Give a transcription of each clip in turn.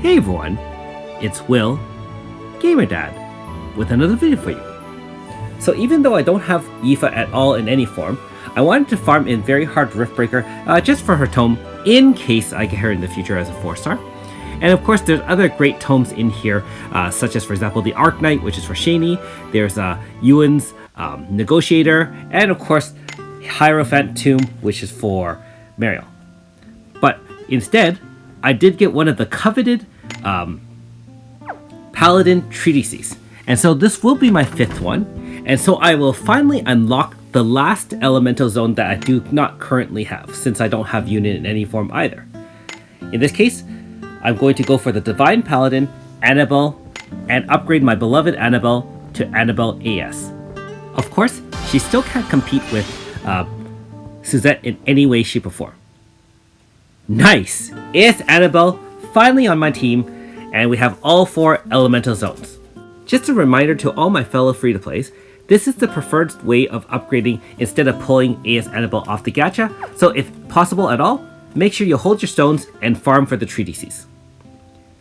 Hey everyone, it's Will, Gamer Dad, with another video for you. So even though I don't have Yifa at all in any form, I wanted to farm in Very Hard Riftbreaker just for her tome in case I get her in the future as a 4-star. And of course there's other great tomes in here, such as for example the Arc Knight, which is for Shani, there's Ewan's Negotiator, and of course Hierophant Tomb, which is for Mariel. But instead, I did get one of the coveted Paladin Treatises. And so this will be my 5th one. And so I will finally unlock the last elemental zone that I do not currently have, since I don't have unit in any form either. In this case, I'm going to go for the Divine Paladin, Anabel, and upgrade my beloved Anabel to Anabel AS. Of course, she still can't compete with Suzette in any way, shape, or form. Nice! It's Anabel finally on my team, and we have all 4 elemental zones. Just a reminder to all my fellow free-to-plays, this is the preferred way of upgrading instead of pulling AS Anabel off the gacha, so if possible at all, make sure you hold your stones and farm for the treatises.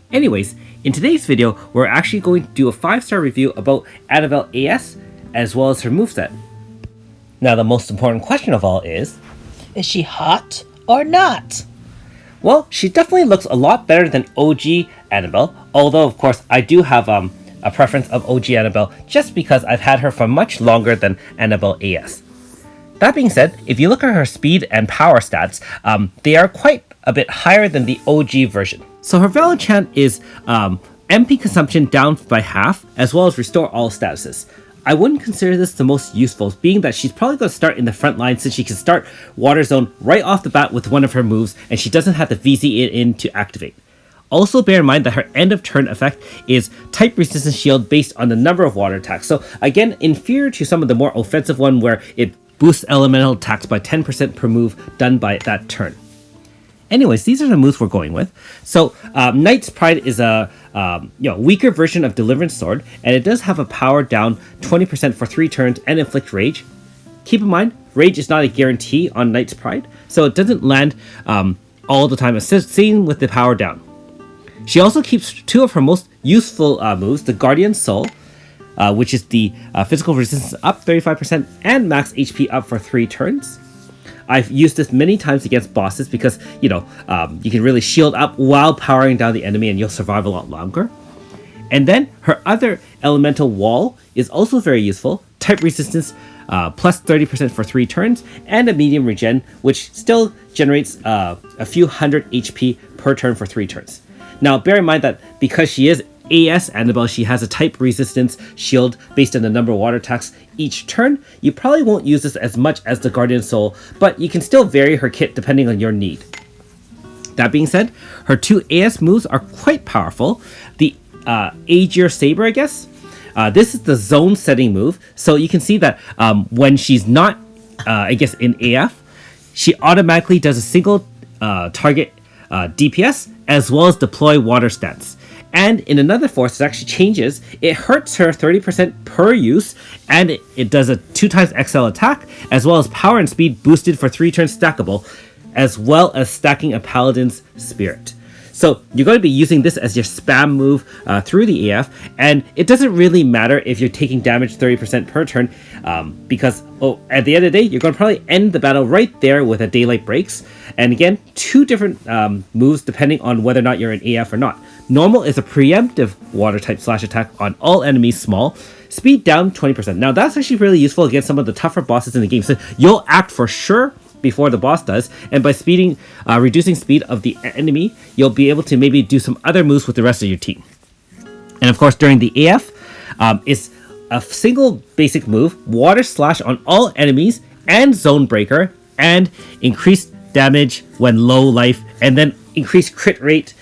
Anyways, in today's video, we're actually going to do a 5-star review about Anabel AS, as well as her moveset. Now the most important question of all is she hot or not? Well, she definitely looks a lot better than OG Anabel, although of course I do have a preference of OG Anabel just because I've had her for much longer than Anabel AS. That being said, if you look at her speed and power stats, they are quite a bit higher than the OG version. So her Valor Chant is MP consumption down by half, as well as restore all statuses. I wouldn't consider this the most useful, being that she's probably going to start in the front line since she can start Water Zone right off the bat with one of her moves, and she doesn't have to VZ it in to activate. Also bear in mind that her end of turn effect is type resistance shield based on the number of water attacks. So again, inferior to some of the more offensive one where it boosts elemental attacks by 10% per move done by that turn. Anyways, these are the moves we're going with. So Knight's Pride is a weaker version of Deliverance Sword, and it does have a power down 20% for 3 turns and inflict rage. Keep in mind, rage is not a guarantee on Knight's Pride, so it doesn't land all the time, same with the power down. She also keeps 2 of her most useful moves, the Guardian Soul, which is the physical resistance up 35% and max HP up for 3 turns. I've used this many times against bosses because, you can really shield up while powering down the enemy and you'll survive a lot longer. And then her other elemental wall is also very useful. Type resistance plus 30% for 3 turns and a medium regen, which still generates a few hundred HP per turn for 3 turns. Now, bear in mind that because she is AS Anabel, she has a type resistance shield based on the number of water attacks each turn. You probably won't use this as much as the Guardian Soul, but you can still vary her kit depending on your need. That being said, her 2 AS moves are quite powerful. The Aegir Saber, I guess. This is the zone setting move, so you can see that when she's not, in AF, she automatically does a single target DPS as well as deploy water stats. And in another force, it actually changes. It hurts her 30% per use, and it does a 2x XL attack, as well as power and speed boosted for 3 turns stackable, as well as stacking a Paladin's Spirit. So you're going to be using this as your spam move through the AF, and it doesn't really matter if you're taking damage 30% per turn, because at the end of the day, you're going to probably end the battle right there with a Daylight Breaks. And again, 2 different moves depending on whether or not you're in AF or not. Normal is a preemptive water type slash attack on all enemies small. Speed down 20%. Now that's actually really useful against some of the tougher bosses in the game. So you'll act for sure before the boss does, and by reducing speed of the enemy, you'll be able to maybe do some other moves with the rest of your team. And of course, during the AF, it's a single basic move, Water Slash on all enemies and Zone Breaker, and increased damage when low life, and then increased crit rate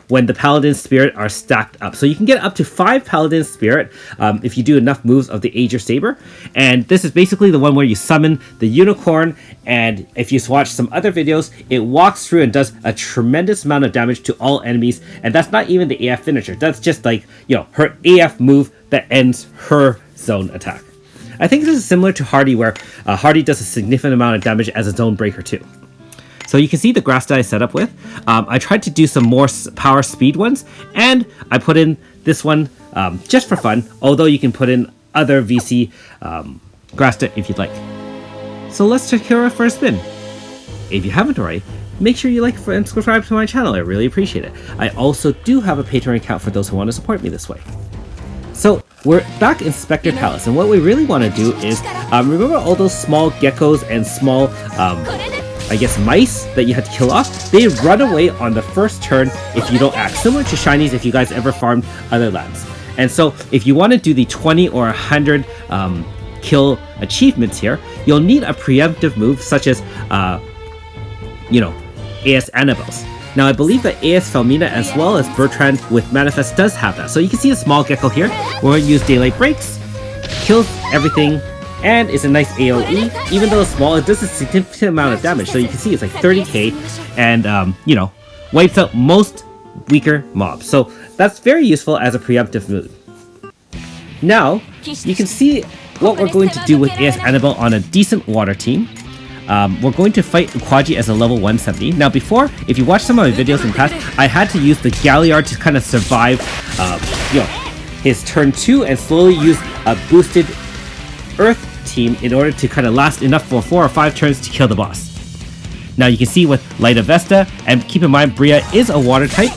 when the Paladin's Spirit are stacked up. So you can get up to 5 Paladin's Spirit if you do enough moves of the Aegir Saber. And this is basically the one where you summon the unicorn, and if you watch some other videos, it walks through and does a tremendous amount of damage to all enemies. And that's not even the AF finisher. That's just like, her AF move that ends her zone attack. I think this is similar to Hardy, where Hardy does a significant amount of damage as a zone breaker too. So you can see the grass that I set up with. I tried to do some more power speed ones, and I put in this one just for fun, although you can put in other VC grass if you'd like. So let's check here our first spin. If you haven't already, make sure you like and subscribe to my channel. I really appreciate it. I also do have a Patreon account for those who want to support me this way. So we're back in Spectre Palace, and what we really want to do is remember all those small geckos and small I guess mice that you had to kill off? They run away on the first turn if you don't act, similar to shinies if you guys ever farmed other lands. And so if you want to do the 20 or 100 kill achievements here, you'll need a preemptive move such as AS Anabel's. Now I believe that AS Felmina as well as Bertrand with Manifest does have that. So you can see a small gecko here. We're going to use Daylight Breaks, kills everything, and it's a nice AoE. Even though it's small, it does a significant amount of damage. So you can see it's like 30k and wipes out most weaker mobs. So that's very useful as a preemptive move. Now you can see what we're going to do with AS Anabel on a decent water team. We're going to fight Uquaji as a level 170. Now before, if you watch some of my videos in the past, I had to use the Galliard to kind of survive his turn 2 and slowly use a boosted Earth team in order to kind of last enough for 4 or 5 turns to kill the boss. Now you can see with Light of Vesta, and keep in mind Bria is a water type.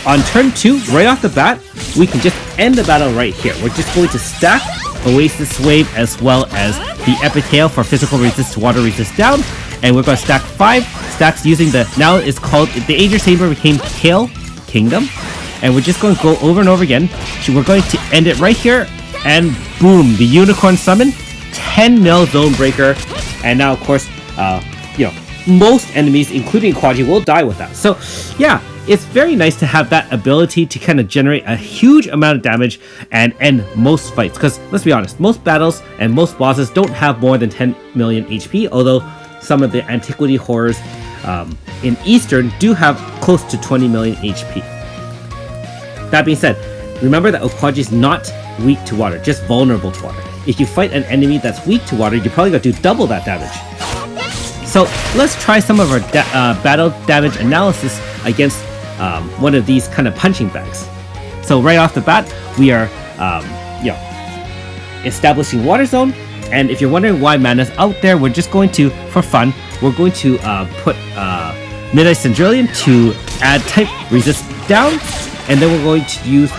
On turn 2, right off the bat, we can just end the battle right here. We're just going to stack Oasis Wave as well as the Epic Hail for physical resist to water resist down, and we're going to stack 5 stacks using the, now it's called, the Aegir Saber became Hail Kingdom, and we're just going to go over and over again. So we're going to end it right here, and boom, the Unicorn Summon, 10 mil Zone Breaker, and now of course, most enemies, including Uquaji, will die with that. So yeah, it's very nice to have that ability to kind of generate a huge amount of damage and end most fights. Because let's be honest, most battles and most bosses don't have more than 10 million HP, although some of the Antiquity horrors in Eastern do have close to 20 million HP. That being said, remember that Uquaji is not weak to water, just vulnerable to water. If you fight an enemy that's weak to water, you're probably going to do double that damage. So let's try some of our battle damage analysis against one of these kind of punching bags. So right off the bat, we are establishing Water Zone, and if you're wondering why mana's out there, we're just going to, for fun, we're going to put Midnight Cendrilion to add type resist down, and then we're going to use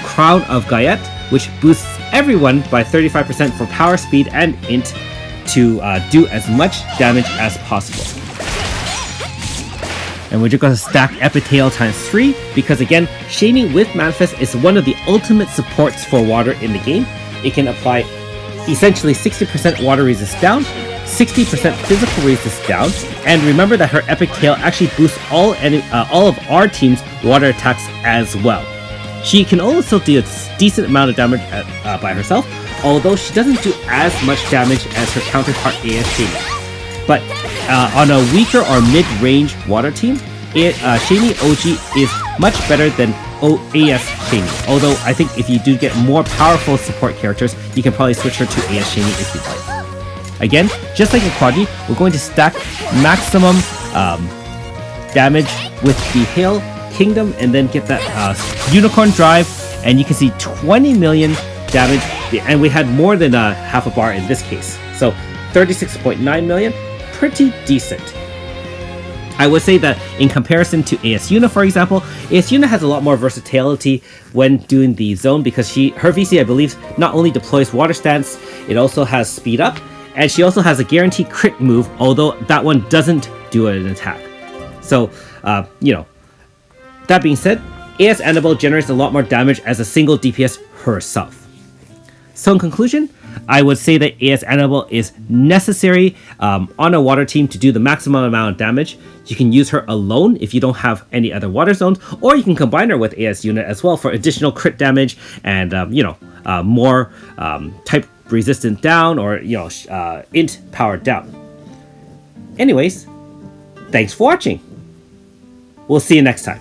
Crown of Gaiet, which boosts everyone by 35% for power, speed, and int to do as much damage as possible. And we're just going to stack Epic Hail times 3, because again, Shiny with Manifest is one of the ultimate supports for water in the game. It can apply essentially 60% water resist down, 60% physical resist down, and remember that her Epic Hail actually boosts all of our team's water attacks as well. She can also do a decent amount of damage by herself, although she doesn't do as much damage as her counterpart AS Shiny. But on a weaker or mid-range water team, Shiny OG is much better than AS Shiny. Although I think if you do get more powerful support characters, you can probably switch her to AS Shiny if you'd like. Again, just like Uquaji, we're going to stack maximum damage with the Hail Kingdom and then get that Unicorn Drive, and you can see 20 million damage, and we had more than half a bar in this case. So 36.9 million, pretty decent. I would say that in comparison to AS Yuna, for example, AS Yuna has a lot more versatility when doing the zone, because her VC, I believe, not only deploys Water Stance, it also has Speed Up, and she also has a guaranteed crit move, although that one doesn't do an attack. So, that being said, AS Anabel generates a lot more damage as a single DPS herself. So in conclusion, I would say that AS Anabel is necessary on a water team to do the maximum amount of damage. You can use her alone if you don't have any other water zones, or you can combine her with AS Unit as well for additional crit damage and more type resistant down, or int power down. Anyways, thanks for watching. We'll see you next time.